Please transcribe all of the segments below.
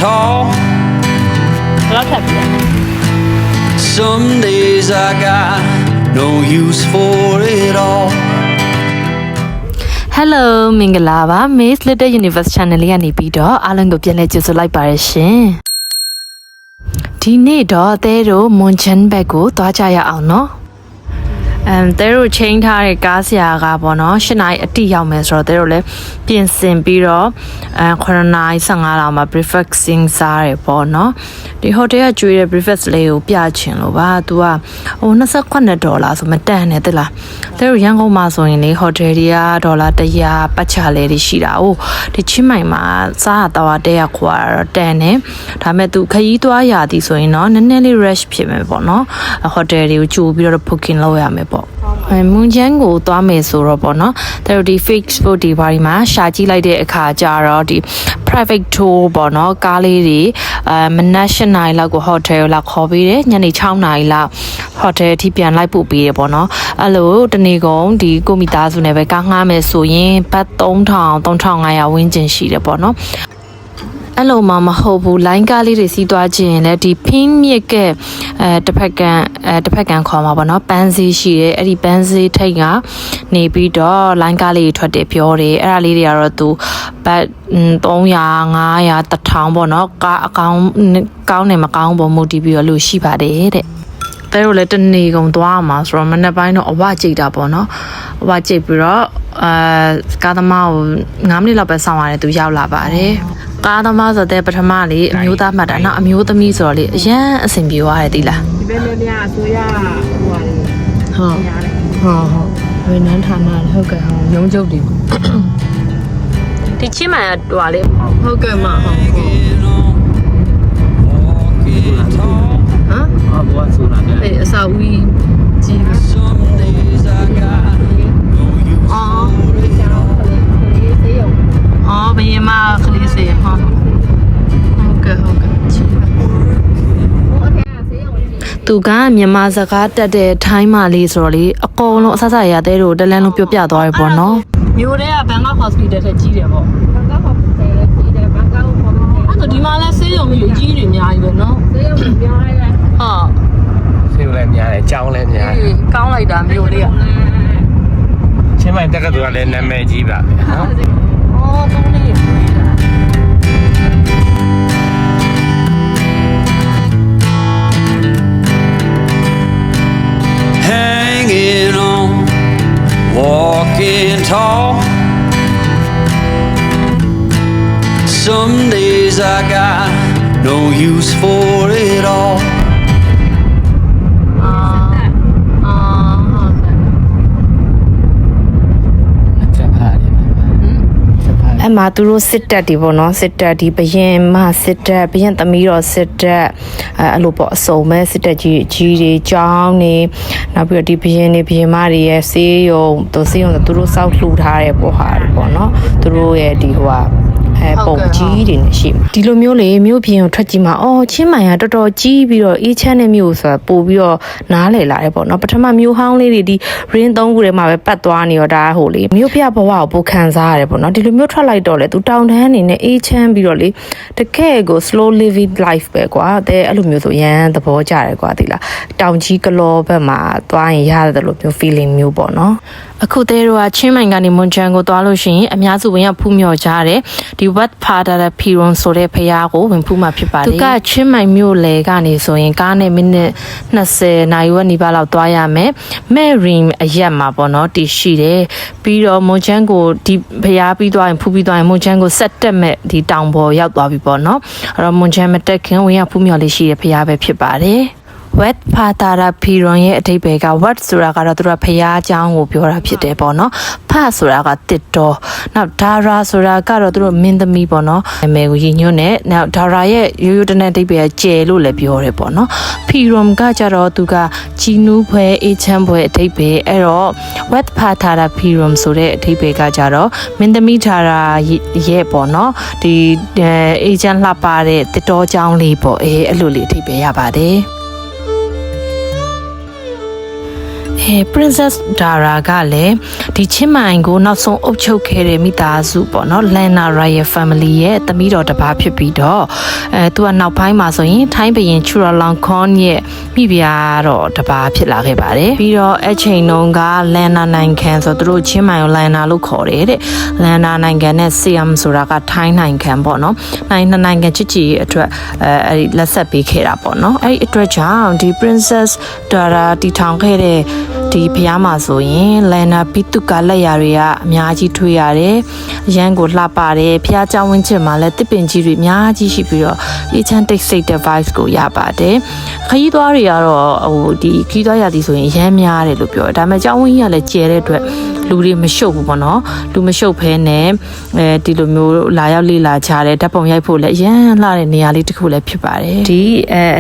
tall. Some days I got no use for it all. Hello မင်္ဂလာပါ Miss Little Universe Channel လေးကနေပြီးတော့အားလုံးကိုပြန်လည်ကြိုဆိုလိုက်ပါရရှင်ဒီနေ့တော့တဲတို့မွန်ချန်ဘက်ကိုသွားကြရအောင်နော်တဲတို့ချိန်ထားတဲ့ကားဆရာကပေါ့နော်၈နာရီအတိရောက်မယ်ဆိုတော့တဲတို့လည်းပြင်ဆင်ပြီးတော့9နာရီ15လောက်မှာ breakfasting စားရပေါ့နော်ဒီ hotel ကကျွေးတဲ့ breakfast လေးကိုပြချင်လို့ပါသူကဟို$28ဆိုမတန်နဲ့တိလားတဲတို့ရန်ကုန်မှာဆိုရင်လေ hotel တွေက$100ပတ်ချလဲတွေရှိတာ哦ဒီချင်းမိုင်မှာစားတော့တဲရခွာတော့တန်တယ်ဒါပေမဲ့သူခရီးသွားရသည်ဆိုရင်တော့နည်းနည်းလေး rush ဖြစ်မယ်ပေါ့နော် hotel တွေကိုကြိုပြီးတော့ booking လုပ်ရမယ်ပေါ့မွန်ချန်ကိုသွားမယ်ဆိုတော့ပေါ့နော်သူတို့ဒီ Facebook ဒီဘာဒီမှာရှာကြည့်လိုက်တဲ့အခါကျတော့ဒီ private tour ပေါ့နော်ကားလေးတွေမနက်၈နာရီလောက်ကို hotel ကိုလာခေါ်ပေးတယ်ညနေ6နာရီလောက် hotel အထိပြန်လိုက်ပို့ပေးတယ်ပေါ့နော်အဲ့လိုတနေ့ကုန်ဒီကိုမီသားစုနဲ့ပဲကားငှားမယ်ဆိုရင်ဘတ်3500ဝန်းကျင်ရှိတယ်ပေါ့နော်အဲ့လိုမှမဟုတ်ဘူးလိုင်းကားလေးတွေစီးသွားခြင်းလည်းဒီဖင်းမြစ်ကတစ်ဖက်ကခေါ်မှာပေါ့နော်ပန်းစည်းရှိတယ်အဲ့ဒီပန်းစည်းထိတ်ကနေပြီးတော့လိုင်းကားလေးတွေထွက်တယ်ပြောတယ်အဲ့ဒါလေးတွေကတော့သူဘတ်300 500 1000ပေါ့နော်ကားအကောင်းကောင်းတယ်မကောင်းပုံမူတည်ပြီးတော့လို့ရှိပါတယ်တဲ့တဲတို့လည်းတနေကုန်သွားမှာဆိုတော့မနေ့ပိုင်းတော့အဝကြိတ်တာပေါ့နော်အဝကြိတ်ပြီးတော့ကားသမားကို9မိနစ်လောက်ပဲစောင့်ရတယ်သူရောက်လာပါတယ်ကားသမားဆိုတဲ့ပထမလေးအမျိုးသားမှတ်တာနောက်အမျိုးသမီးဆိုတော့လေအရန်အဆင်ပြေသွားတယ်တိလားဒီဘက်လည်းများအစိုးရဟိုဟာလေဟုတ်ဝန်ထမ်းဌာနဟုတ်ကဲ့ဟုတ်ရုံးချုပ်တွေဒီချင်းမှန်ဟိုဟာလေဟုတ်ကဲ့မဟုတ်ဟမ်ဘောဆိုတာလေအေးအစာဝီးကြီးအော်ဘယ်မှာခလေးစေဟုတ်ကဲ့သူကမြန်မာစကားတက်တဲ့ထိုင်းမလေးဆိုတော့လေအကုန်လုံးအဆဆရတဲ့တို့တလန်းလုံးပြောပြသွားရပေါ့နော်မျိုးတဲ့ကဘန်ကောက် hospital ထက်ကြီးတယ်ပေါ့ဘန်ကောက် hospital လည်းကြီးတယ်ဘန်ကောက် hospital အဲ့တော့ဒီမှာလဲဆေးရုံကြီးအကြီးတွေအများကြီးပဲနော်ဆေးရုံကြီးများလိုက်တယ်ဟုတ်ဆေးရုံလည်းများတယ်ကြောင်းလည်းများတယ်ကောင်းလိုက်တာမျိုးလေးကချင်းမိုင်တက်ကတူကလည်းနာမည်ကြီးပါပဲနော်အော်ကောင်းနေပြီHanging on, walking tall. Some days I got no use for it all. အမှသူတို့စစ်တက်ဒီပေါ့နော်စစ်တက်ဒီဘရင်မစစ်တက်ဘရင်သမီးတော်စစ်တက်အဲ့လိုပေါ့အစုံမဲ့စစ်တက်ကြီးတွေကြောင်းနေနောက်ပြီးတော့ဒီဘရင်တွေဘရင်မတွေရဲ့ဆေးရုံသူတို့စောက်လှူထားတဲ့ပေါ့ဟာပေါ့နော်သူတို့ရဲ့ဒီဟိုဟာပုံကြီးတွေနဲ့ရှိမှာဒီလိုမျိုးလေမြို့ပြင်ကိုထွက်ကြည့်မှာအော်ချင်းမိုင်ကတော်တော်ကြီးပြီးတော့အေးချမ်းတဲ့မြို့ဆိုတာပို့ပြီးတော့နားလည်လာတယ်ပေါ့နော်ပထမမြို့ဟောင်းလေးတွေဒီ rain 3ခုထဲမှာပဲပတ်သွားနေတော့ဒါဟိုလေမြို့ပြဘဝကိုပိုခံစားရတယ်ပေါ့နော်ဒီလိုမျိုးထွက်လိုက်တော့လေသူတောင်တန်းအနေနဲ့အေးချမ်းပြီးတော့လေတကယ်ကို slow living life ပဲကွာတဲ့အဲ့လိုမျိုးဆိုရန်သဘောကျတယ်ကွာသိလားတောင်ကြီးကလောဘက်မှာသွားရင်ရတယ်လို့မျိုး feeling မျိုးပေါ့နော်အခုတဲတို့ကချင်းမိုင်ကနေမွန်ချန်ကိုသွားလို့ရှိရင်အများစုဝင်ရောက်ဖူးမြော်ကြတယ်ဒီဝတ်ဖာတာဖီရွန်ဆိုတဲ့ဖရားကိုဝင်ဖူးမှာဖြစ်ပါတယ်သူကချင်းမိုင်မြို့လေကနေဆိုရင်ကားနဲ့မိနစ်20နာရီဝက်နီးပါးလောက်သွားရမယ်မဲရင်အရက်မှာပေါ့နော်တီရှိတယ်ပြီးတော့မွန်ချန်ကိုဒီဖရားပြီးသွားရင်ဖူးပြီးသွားရင်မွန်ချန်ကိုဆက်တက်မဲ့ဒီတောင်ပေါ်ရောက်သွားပြီပေါ့နော်အဲ့တော့မွန်ချန်မတက်ခင်ဝင်ရောက်ဖူးမြော်လေးရှိတဲ့ဖရားပဲဖြစ်ပါတယ်Wat Patara Piron ရဲ့အဓိပ္ပာယ်က what ဆိုတာကတော့သူကဖျားเจ้าကိုပြောတာဖြစ်တယ်ပေါ့နော်ဖဆိုတာကတစ်တော်နောက် Dara ဆိုတာကတော့သူတို့မင်းသမီးပေါ့နော်နာမည်ကိုရည်ညွှန်းတဲ့နောက် Dara ရဲ့ရိုးရိုးတနက်အဓိပ္ပာယ်ကျယ်လို့လည်းပြောတယ်ပေါ့နော် Piron ကကြတော့သူကជីနူးဖွဲအေးချမ်းဖွဲအဓိပ္ပာယ်အဲ့တော့ Wat Patara Piron ဆိုတဲ့အဓိပ္ပာယ်ကကြတော့မင်းသမီး Dara ရဲ့ပေါ့နော်ဒီအေးချမ်းလှပတဲ့တစ်တော်เจ้าလေးပေါ့အဲ့လိုလေးအဓိပ္ပာယ်ရပါတယ် Princess Dara ကလည်းဒီချင်းမိုင်ကိုနောက်ဆုံးအုပ်ချုပ်ခဲ့တဲ့မိသားစုပေါ့နော် Lana Royal Family ရဲ့သမီးတော်တစ်ပါးဖြစ်ပြီးတော့သူကနောက်ပိုင်းမှာဆိုရင်ထိုင်းဘရင် Chulalongkorn ရဲ့မိဖုရားတော်တစ်ပါးဖြစ်လာခဲ့ပါတယ်ပြီးတော့အချိန်တုန်းက Lana နိုင်ငံဆိုသူတို့ချင်းမိုင်ကို Lana လို့ခေါ်တယ်တဲ့ Lana နိုင်ငံနဲ့ Siam ဆိုတာကထိုင်းနိုင်ငံပေါ့နော်နိုင်ငံချစ်ချစ်ရဲ့အတွက်အဲဒီလက်ဆက်ပေးခဲ့တာပေါ့နော်အဲဒီအတွက်ကြောင့်ဒီ Princess Dara တီထောင်ခဲ့တဲ့ဒီဖျားမှာဆိုရင် Lana ပိတုကလက်ရာတွေကအများကြီးထွေးရတယ်ရန်ကိုလှပါတယ်ဖျားเจ้าဝင်းချစ်မှာလည်းတစ်ပင်ကြီးတွေအများကြီးရှိပြီးတော့အေးချမ်းတိတ်ဆိတ်တဲ့ vibes ကိုရပါတယ်ခရီးသွားတွေကတော့ဒီခရီးသွားရသည်ဆိုရင်ရမ်းများတယ်လို့ပြောတယ်ဒါပေမဲ့เจ้าဝင်းကြီးကလည်းကျဲတဲ့အတွက်လူတွေမရှုပ်ဘူးပေါ့နော်လူမရှုပ်ဖဲနဲ့ဒီလိုမျိုးလာရောက်လေ့လာကြတယ်ဓာတ်ပုံရိုက်ဖို့လည်းရမ်းလှတဲ့နေရာလေးတစ်ခုလည်းဖြစ်ပါတယ်ဒီ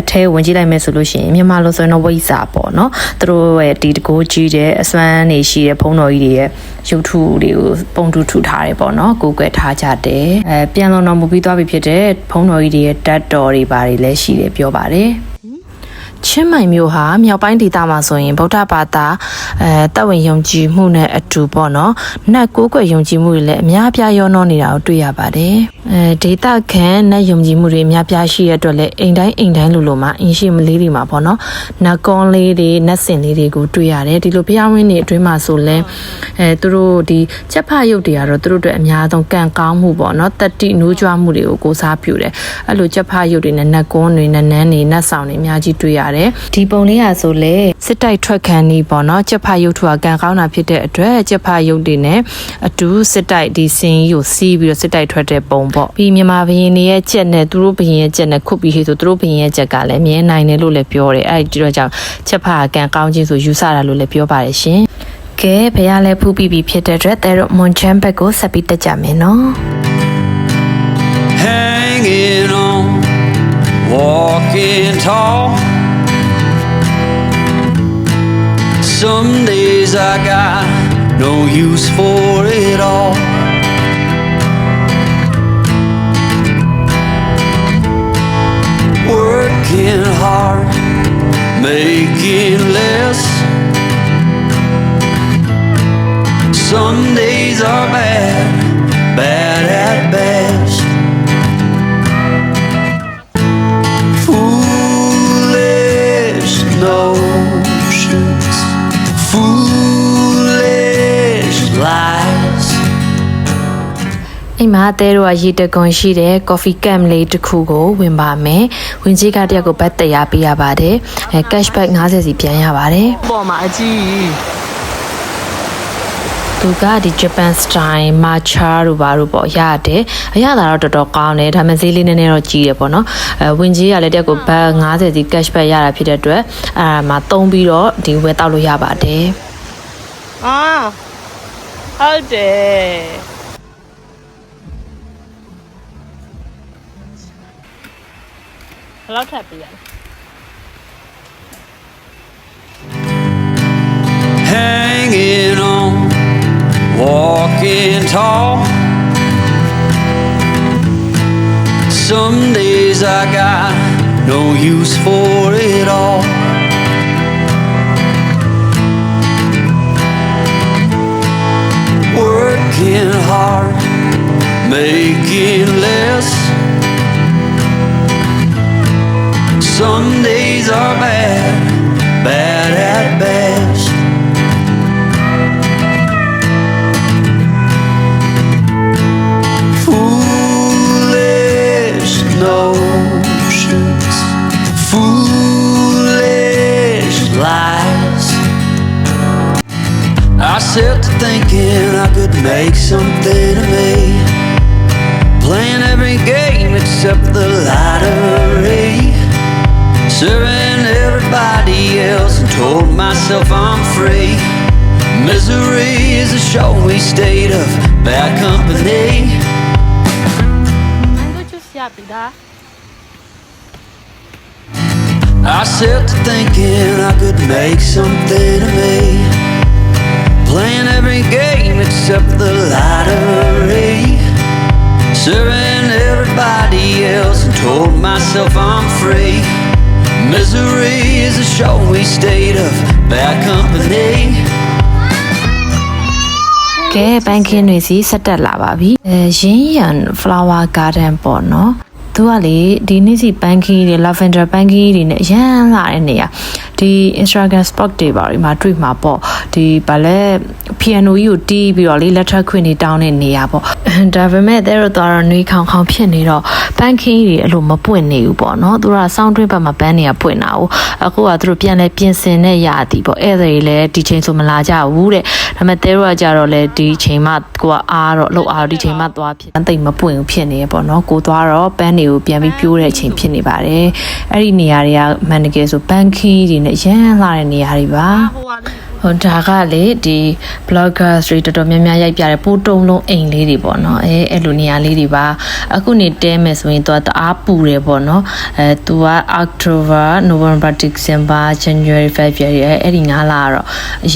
အထဲဝင်ကြည့်လိုက်မယ်ဆိုလို့ရှိရင်မြန်မာလိုဆိုရင်တော့ဝိဇ္ဇာပေါ့နော်သူတို့ရဲ့ဒီတကိုးကြီးတဲ့အစွမ်းနေရှိတဲ့ဘုံတော်ကြီးတွေရဲ့ရုပ်ထုတွေကိုပုံတူထူထားတယ်ပေါ့နော်ကိုယ်ကွယ်ထားကြတယ်ပြန်လုံတော်မူပြီးသွားပြီဖြစ်တဲ့ဘုံတော်ကြီးတွေရဲ့ဓာတ်တော်တွေပါတယ်လည်းရှိတယ်ပြောပါတယ်ချင်းမိုင်မျိုးဟာမြောက်ပိုင်းဒေသမှာဆိုရင်ဗုဒ္ဓဘာသာတပ်ဝင်ယုံကြည်မှုနဲ့အတူပေါ့နော်နတ်ကိုးကွယ်ယုံကြည်မှုတွေလည်းအများပြားရောနှောနေတာကိုတွေ့ရပါတယ်ဒေသခံနတ်ယုံကြည်မှုတွေအများပြားရှိရတဲ့အတွက်လည်းအိမ်တိုင်းလိုမှာအင်းရှိမလေးတွေမှာပေါ့နော်နတ်ကွန်လေးတွေနတ်စင်လေးတွေကိုတွေ့ရတယ်ဒီလိုဘုရားဝင်းတွေအတွင်းမှာဆိုလဲသူတို့ဒီချက်ဖရုပ်တွေကတော့သူတို့အတွက်အများဆုံးကံကောင်းမှုပေါ့နော်တတိနိုးကြွမှုတွေကိုကိုးစားပြုတယ်အဲ့လိုချက်ဖရုပ်တွေနဲ့နတ်ကွန်တွေနတ်နန်းတွေနတ်ဆောင်တွေအများကြီးတွေ့ရတယ်ဒီပုံလေးဟာဆိုလေစစ်တိုက်ထွက်ခံနေပေါ့နော်ချက်ဖရုပ်ထုကကန်ကောင်းတာဖြစ်တဲ့အတွက်ချက်ဖရုပ်တွေနဲ့အတူစစ်တိုက်ဒီစင်ကြီးကိုစီးပြီးတော့စစ်တိုက်ထွက်တဲ့ပုံပေါ့ပြီးမြန်မာဘရင်တွေရဲ့ချက်နဲ့သူတို့ဘရင်ရဲ့ချက်နဲ့ခုတ်ပြီးဟေ့ဆိုသူတို့ဘရင်ရဲ့ချက်ကလည်းမြဲနိုင်တယ်လို့လည်းပြောတယ်အဲ့ဒီတော့ကြောင့်ချက်ဖကကန်ကောင်းခြင်းဆိုယူဆတာလို့လည်းပြောပါတယ်ရှင်ကဲဘယ်ရလဲဖူးပြီးဖြစ်တဲ့အတွက်တဲ့မွန်ချမ်းဘက်ကိုဆက်ပြီးတက်ကြမယ်နော် Hanging on, walking tall. Some days I got no use for it all. Working hard, making less. Some days are bad at best. Foolish notions, foolish lies. အိမ်မှာအသေးတော့ရေတကွန်ရှိတဲ့ coffee cup လေးတစ်ခုကိုဝင်ပါမယ်ဝင်ကြီးကတယောက်ကိုဘတ်တရားပေးရပါတယ်cashback 50စီပြန်ရပါတယ်ပေါ်မှာအကြီးသူကဒီ Japan style matcha တို့ဘာလို့ပေါ့ရတယ်အရသာတော့တော်တော်ကောင်းတယ်ဒါပေမဲ့ဈေးလေးနည်းနည်းတော့ကြီးတယ်ပေါ့နော်ဝင်ကြီးကလည်းတယောက်ကိုဘတ်50စီ cashback ရတာဖြစ်တဲ့အတွက်မှာသုံးပြီးတော့ဒီဝယ်တောက်လို့ရပါတယ်ဟုတ်တယ်ဘယ်လောက်ထပ်ပြရလဲ Hanging on, walking tall. Some days I got no use for it all. Working hard, making less. Some days are bad at best. Foolish notions, foolish lies. I set to thinking I could make something of me, playing every game except the lottery, serving everybody else and told myself I'm free. Misery is a showy state of bad company. I set to thinking I could make something of me, playing every game except the lottery, serving everybody else and told myself I'm free. Misery is a showy state of bad company. ကဲပန်းခင်းတွေစီဆက်တက်လာပါပြီရင်းရန် flower garden ပေါ့နော်သူကလေဒီနေ့စီပန်းခင်းတွေ lavender ပန်းခင်းတွေနဲ့ရမ်းလာတဲ့နေရာဒီ Instagram spot တွေပါဒီမှာတွေ့မှာပေါ့ဒီဗာလဲ piano ကြီးကိုတီးပြီးတော့လေလက်ထပ်ခွင့်နေတောင်းတဲ့နေရာပေါ့ဒါပေမဲ့တဲ့တော့တော့နှွေးခေါင်ခေါင်ဖြစ်နေတော့ပန်းခင်းတွေအဲ့လိုမပွင့်နေဘူးပေါ့နော်သူကစောင်းတွင်းဘက်မှာပန်းတွေကပွင့်တာ哦အခုကသူတို့ပြန်လဲပြင်ဆင်တဲ့ရာသီပေါ့အဲ့ဒါတွေလည်းဒီချိန်ဆိုမလာကြဘူးတဲ့ဒါပေမဲ့တဲ့တော့ကကြတော့လေဒီချိန်မှကိုကအားတော့လှုပ်အားဒီချိန်မှသွားဖြစ်တိတ်မပွင့်ဘူးဖြစ်နေရပေါ့နော်ကိုသွားတော့ပန်းတွေကိုပြန်ပြီးပြိုးတဲ့အချိန်ဖြစ်နေပါတယ်အဲ့ဒီနေရာတွေကမှန်တကယ်ဆိုပန်းခင်းတွေနဲ့ရမ်းလာတဲ့နေရာတွေပါဟိုဒါကလေဒီ bloggers တွေတော်တော်များများရိုက်ပြတဲ့ပိုးတုံးလုံးအိမ်လေးတွေပေါ့နော်အဲ့လိုနေရာလေးတွေပါအခုနေတဲမယ်ဆိုရင်သူကတအားပူတယ်ပေါ့နော်သူက October November December January February အဲ့ဒီ9လကတော့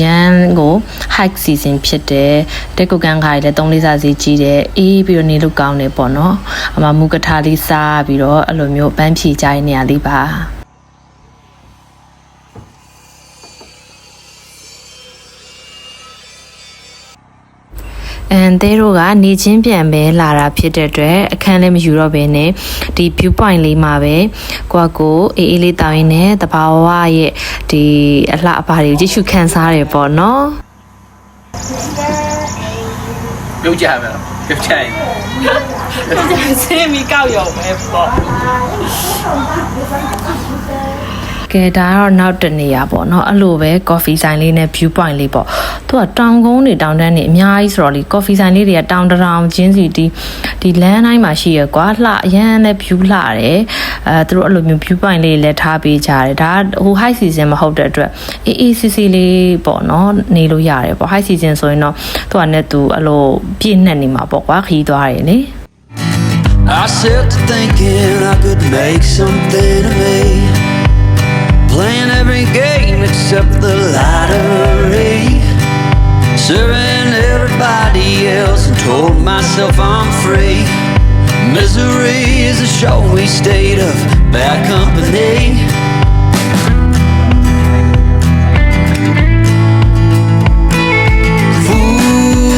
ရန်ကို hike season ဖြစ်တယ်တက်ကုတ်ကန်ခါတွေလည်း3-4စားစီကြီးတယ်အေးပြီးတော့နေလို့ကောင်းတယ်ပေါ့နော်အမမူကထားလေးစားပြီးတော့အဲ့လိုမျိုးပန်းဖြေကြတဲ့နေရာလေးပါတဲတို့ကနေချင်းပြန်ပဲလာတာဖြစ်တဲ့အတွက်အခန်းလည်းမယူတော့ဘဲနဲ့ဒီ view point လေးမှာပဲကိုအေးအေးလေးတောင်းရင်းနဲ့တဘာဝရဲ့ဒီအလှအပါတွေကိုကြည့်ရှုခန်းစားတယ်ပေါ့နော် ပြုတ်ကြမယ်ပြုတ်ချိုင် ဆေးမီကောက်ရုံပဲပေါ့ ကဲဒါကတော့နောက်တနေရာပေါ့နော်အဲ့လိုပဲ coffee ဆိုင်လေးနဲ့ view point လေးပေါ့သူကတောင်ကုန်းတွေတောင်တန်းတွေအများကြီးဆိုတော့လေ coffee ဆိုင်လေးတွေကတောင်တောင်ချင်းစီဒီလမ်းတိုင်းမှာရှိရကွာလှအရန်နဲ့ view လှတယ်သူတို့အဲ့လိုမျိုး view point လေးလည်းထားပေးကြတယ်ဒါဟို high season မဟုတ်တဲ့အတွက်အေးစီစီလေးပေါ့နော်နေလို့ရတယ်ပေါ့ high season ဆိုရင်တော့သူကနဲ့သူအဲ့လိုပြည့်နှက်နေမှာပေါ့ကွာခီးသွားတယ်လေ I set to thinking I could make something of me. Playing every game except the lottery. Serving everybody else and told myself I'm free. Misery is a showy state of bad company.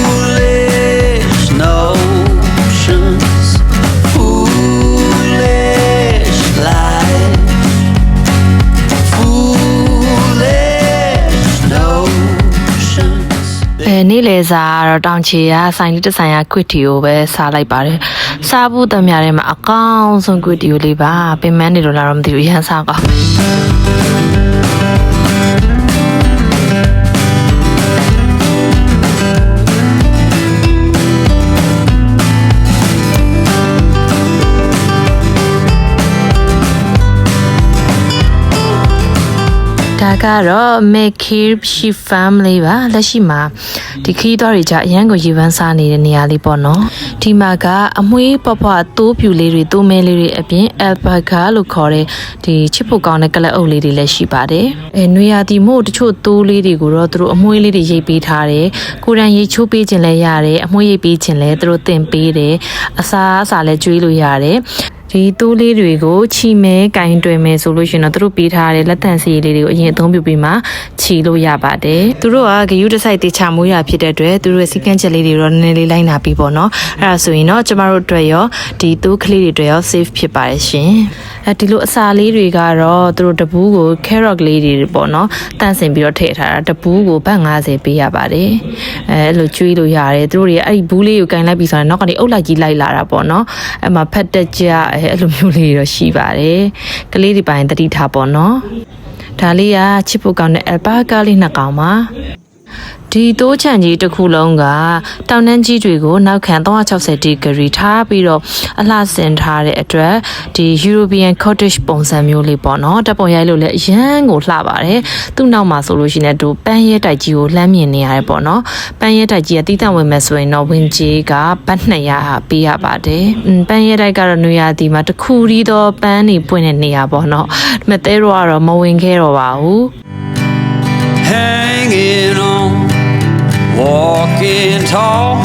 Foolish notions, foolish lies. Foolish notions. နေ့လေစားတော့တောင်ချီရဆိုင်လေးတစ်ဆိုင်ရ quitty ကိုပဲစားလိုက်ပါတယ်စားဖို့တည်းများထဲမှာအကောင်းဆုံး quitty ကိုလေးပါပင်မနေလို့လာတော့မသိဘူးရမ်းစားကောင်းဒါကတော့ Makir She Family ပါလက်ရှိမှာဒီခီးသွားတွေကြအရန်ကိုရေပန်းစားနေတဲ့နေရာလေးပေါ့နော်ဒီမှာကအမွှေးပွားပွားတိုးပြူလေးတွေတိုးမဲလေးတွေအပြင် alpaca လို့ခေါ်တဲ့ဒီချစ်ဖို့ကောင်းတဲ့ကလပ်အုပ်လေးတွေလည်းရှိပါတယ်နွေရာသီမို့တချို့တိုးလေးတွေကိုတော့သူတို့အမွှေးလေးတွေရိတ်ပေးထားတယ်ကိုရန်ရိတ်ချိုးပေးခြင်းလည်းရတယ်အမွှေးရိတ်ပေးခြင်းလည်းသူတို့တင်ပေးတယ်အစားလည်းကျွေးလို့ရတယ်ဒီတိုးလေးတွေကိုချီမဲကင်တွယ်မဲဆိုလို့ရှိရင်တော့သူတို့ပေးထားတဲ့လက်တန့်စီလေးတွေကိုအရင်အသုံးပြုပြီးမှချီလို့ရပါတယ်သူတို့ကဂယုတစိုက်တေချာမွေးရဖြစ်တဲ့အတွက်သူတို့ရဲ့စီကန်းချက်လေးတွေတော့နည်းနည်းလေးလိုက်နာပြီးပေါ့နော်အဲ့ဒါဆိုရင်တော့ကျမတို့အတွက်ရောဒီတိုးကလေးတွေအတွက်ရော safe ဖြစ်ပါတယ်ရှင်ဒီလိုအစာလေးတွေကတော့သူတို့တပူးကို carrot လေးတွေပေါ့နော်တန့်စင်ပြီးတော့ထည့်ထားတာတပူးကိုဘတ်50ပေးရပါတယ်အဲ့လိုကျွေးလို့ရတယ်သူတို့တွေအဲ့ဒီဘူးလေးကိုကင်လိုက်ပြီးဆိုတော့နောက်ကနေအုပ်လိုက်ကြီးလိုက်လာတာပေါ့နော်အဲ့မှာဖက်တက်ကြအဲ့လိုမျိုးလေးတော့ရှိပါတယ်ကလေးတွေပိုင်းတတိထားပေါ့နော်ဒါလေးကချစ်ဖို့ကောင်းတဲ့ alpaca လေးနှစ်ကောင်ပါဒီတိုးချန်ကြီးတစ်ခုလုံးကတောင်တန်းကြီးတွေကိုနောက်ခံ360ဒီဂရီထားပြီးတော့အလှဆင်ထားတဲ့အတွက်ဒီ European cottage ပုံစံမျိုးလေးပေါ့နော်တပ်ပုံရိုက်လို့လည်းအရန်ကိုလှပါတယ်သူ့နောက်မှာဆိုလို့ရှိရင်တို့ပန်းရဲတိုက်ကြီးကိုလှမ်းမြင်နေရတယ်ပေါ့နော်ပန်းရဲတိုက်ကြီးကတီးတန့်ဝင်မဲ့ဆိုရင်တော့ဝင်ကြီးကဘတ်200ပေးရပါတယ်ပန်းရဲတိုက်ကတော့နွေရာသီမှာတစ်ခုရီးတော့ပန်းနေပွင့်တဲ့နေရာပေါ့နော်ဒါပေမဲ့တဲတော့ကတော့မဝင်ခဲ့တော့ပါဘူး Hanging on, walking tall.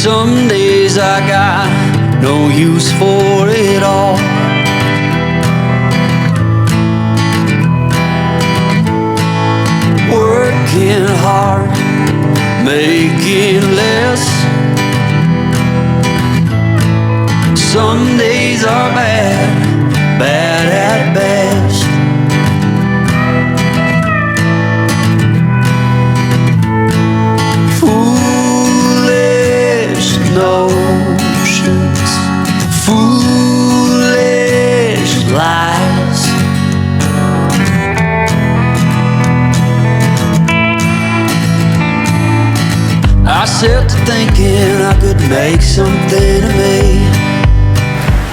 Some days I got no use for it all. working hard, making less. Some days are bad, bad at best. Foolish notions, foolish lies. I set to thinking I could make something of me.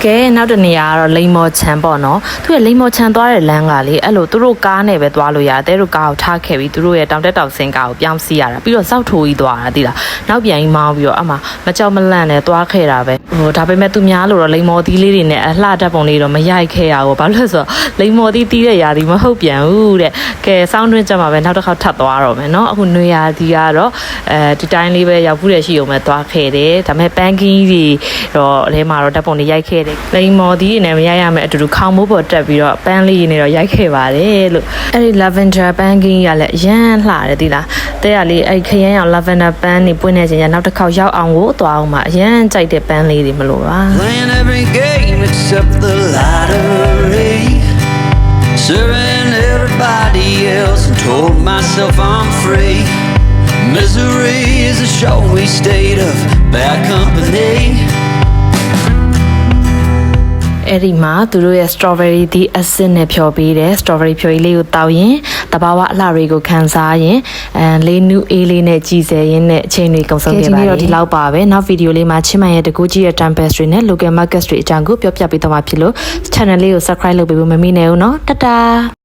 ကဲနောက်တစ်နေရာကတော့လိမ္မော်ချန်ပေါ့နော်သူကလိမ္မော်ချန်သွားတဲ့လမ်းကလေအဲ့လိုသူတို့ကားနဲ့ပဲသွားလို့ရတယ်သူတို့ကားကိုထားခဲ့ပြီးသူတို့ရဲ့တောင်တက်တောင်ဆင်းကားကိုပြောင်းစီရတာပြီးတော့စောက်ထိုးကြီးသွားတာသိလားနောက်ပြန်ကြီးမောင်းပြီးတော့အမှမကြောက်မလန့်နဲ့သွားခဲ့တာပဲဟိုဒါပေမဲ့သူများလို့တော့လိမ္မော်သီးလေးတွေနဲ့အလှတတ်ပုံလေးတော့မရိုက်ခဲ့ရဘူးဘာလို့လဲဆိုတော့လိမ္မော်သီးတီးတဲ့ຢာဒီမဟုတ်ပြန်ဘူးတဲ့ကဲစောင်းတွင်းကြမှာပဲနောက်တစ်ခေါက်ထပ်သွားတော့မယ်နော်အခုနွေရာသီကတော့ဒီတိုင်းလေးပဲရောက်ဘူးတဲ့ရှိုံပဲသွားခဲ့တယ်ဒါပေမဲ့ပန်းကင်းတွေတော့အဲမှာတော့တပ်ပုံတွေရိုက်ခဲ့တယ်လိမ္မော်သီးနဲ့မရိုက်ရမယ်အတူတူခေါင်းမိုးပေါ်တက်ပြီးတော့ပန်းလေးနဲ့တော့ရိုက်ခဲ့ပါတယ်လို့အဲ့ဒီ lavender ပန်းကင်းကြီးကလည်းအရန်လှတယ်သိလားတဲ့ကလေးအဲ့ခရမ်းရောင် lavender ပန်းနေပွင့်နေခြင်းရနောက်တစ်ခေါက်ရောက်အောင်ကိုသွားအောင်မှာအရန်ကြိုက်တဲ့ပန်းလေးတွေမလို့ပါ Playing every game except the lottery. Serving everybody else and told myself I'm free. Misery is a showy state of bad company. အဲ့ဒီမှာသူတို့ရဲ့ strawberry ဒီအဆစ်နဲ့ဖြော်ပေးတယ် strawberry ဖြော်ရည်လေးကိုတောက်ရင်တဘာဝအလှတွေကိုခံစားရင်လေးနူးအေးလေးနဲ့ကြည်စဲရင်းနဲ့အချိန်တွေကုန်ဆုံးခဲ့ပါတယ်ဒီနေ့တော့ဒီလောက်ပါပဲနောက်ဗီဒီယိုလေးမှာချင်းမိုင်ရဲ့တကူကြီးရဲ့ tempest တွေနဲ့ local market တွေအကြောင်းကိုပြောပြပေးသွားမှာဖြစ်လို့ channel လေးကို subscribe လုပ်ပေးဖို့မမေ့နဲ့ဦးနော်တတာ